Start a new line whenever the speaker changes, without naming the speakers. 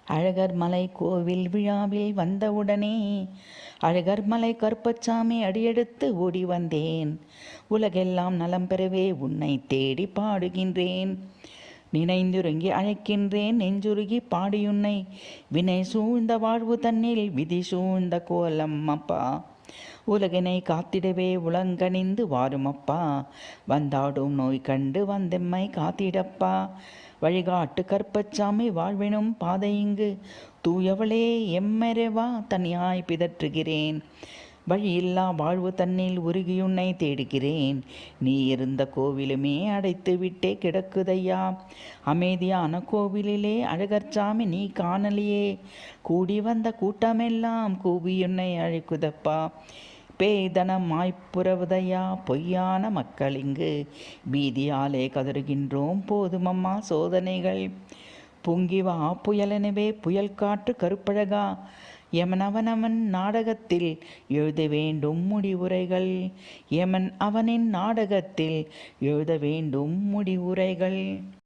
அழகர் மலை கோவில் விழாவில் வந்தவுடனே அழகர் மலை கருப்பச்சாமி அடியெடுத்து ஓடி வந்தேன். உலகெல்லாம் நலம் பெறவே உன்னை தேடி பாடுகின்றேன். நினைந்துருங்கி அழைக்கின்றேன் நெஞ்சுருகி பாடியுன்னை. வினை சூழ்ந்த வாழ்வு தன்னில் விதி சூழ்ந்த கோலம் அப்பா. உலகினை காத்திடவே உலங்கணிந்து வாருமப்பா. வந்தாடும் நோய் கண்டு வந்தெம்மை காத்திடப்பா. வழிகாட்டு கற்பச்சாமி வாழ்வினும் பாதையிங்கு. தூயவளே எம்மெறைவா தனியாய் பிதற்றுகிறேன். வழியில்லா வாழ்வு தன்னில் உருகியுன்னை தேடுகிறேன். நீ இருந்த கோவிலுமே அடைத்து விட்டே கிடக்குதையா. அமைதியான கோவிலிலே அழகர்சாமி நீ காணலியே. கூடி வந்த கூட்டமெல்லாம் கூவியுன்னை அழைக்குதப்பா. பேய்தனம் மாய்ப்புறவுதையா பொய்யான மக்களிங்கு. பீதியாலே கதறுகின்றோம் போதுமம்மா சோதனைகள். பொங்கிவா புயலெனவே புயல் காற்று கருப்பழகா. எமன் அவனவன் நாடகத்தில் எழுத வேண்டும் முடிவுரைகள். எமன் அவனின் நாடகத்தில் எழுத வேண்டும் முடிவுரைகள்.